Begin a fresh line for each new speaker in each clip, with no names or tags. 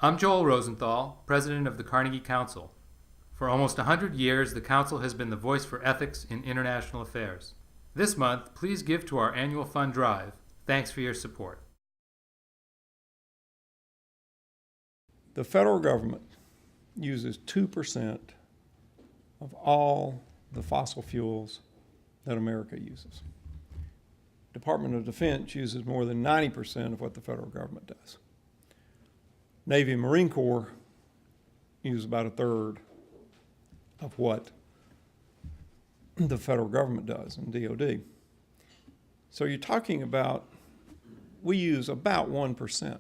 I'm Joel Rosenthal, president of the Carnegie Council. For almost 100 years, the Council has been the voice for ethics in international affairs. This month, please give to our annual fund drive. Thanks for your support.
The federal government uses 2% of all the fossil fuels that America uses. Department of Defense uses more than 90% of what the federal government does. Navy and Marine Corps use about a third of what the federal government does in DOD. So you're talking about, we use about 1%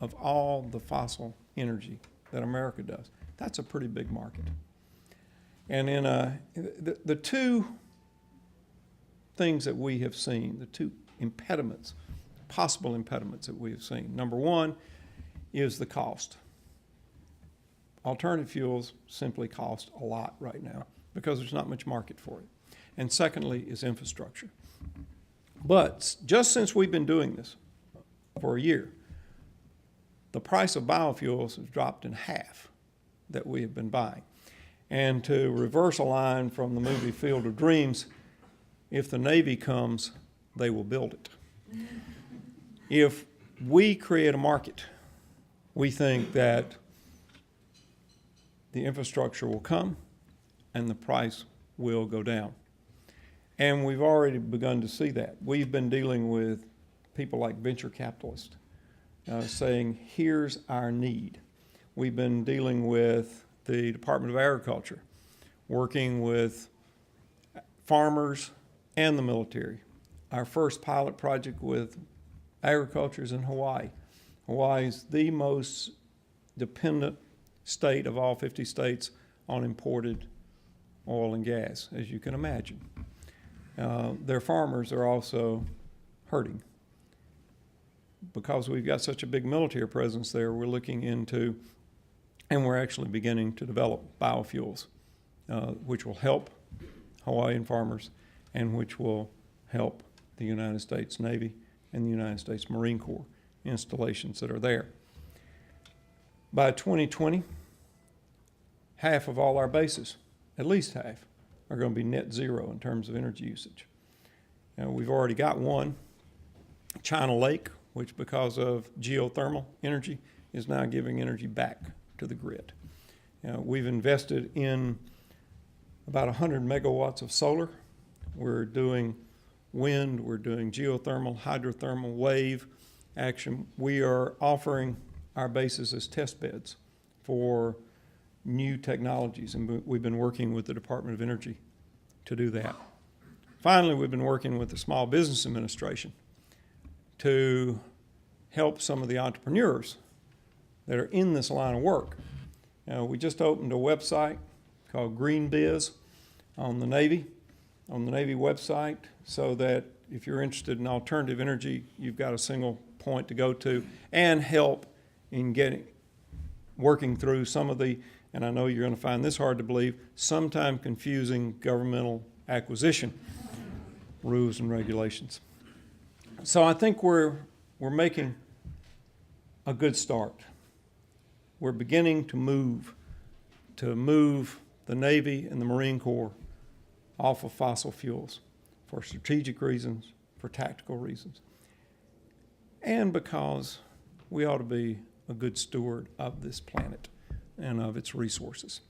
of all the fossil energy that America does. That's a pretty big market. And in the two things that we have seen, the two impediments, possible impediments that we have seen. Number one is the cost. Alternative fuels simply cost a lot right now because there's not much market for it. And secondly is infrastructure. But just since we've been doing this for a year, the price of biofuels has dropped in half that we have been buying. And to reverse a line from the movie Field of Dreams, if the Navy comes, they will build it. If we create a market, we think that the infrastructure will come and the price will go down. And we've already begun to see that. We've been dealing with people like venture capitalists saying, here's our need. We've been dealing with the Department of Agriculture, working with farmers and the military. Our first pilot project with agriculture is in Hawaii. Hawaii is the most dependent state of all 50 states on imported oil and gas, as you can imagine. Their farmers are also hurting. Because we've got such a big military presence there, we're looking into, and we're actually beginning to develop biofuels, which will help Hawaiian farmers and which will help the United States Navy and the United States Marine Corps installations that are there. By 2020, half of all our bases, at least half, are going to be net zero in terms of energy usage. Now, we've already got one, China Lake, which because of geothermal energy is now giving energy back to the grid. We've invested in about 100 megawatts of solar. We're doing wind, we're doing geothermal, hydrothermal, wave action. We are offering our bases as test beds for new technologies, and we've been working with the Department of Energy to do that. Finally, we've been working with the Small Business Administration to help some of the entrepreneurs that are in this line of work. We just opened a website called Green Biz on the Navy website, so that if you're interested in alternative energy, you've got a single point to go to and help in working through some of the, and I know you're going to find this hard to believe, sometimes confusing governmental acquisition rules and regulations. So I think we're making a good start. We're beginning to move the Navy and the Marine Corps off of fossil fuels for strategic reasons, for tactical reasons, and because we ought to be a good steward of this planet and of its resources.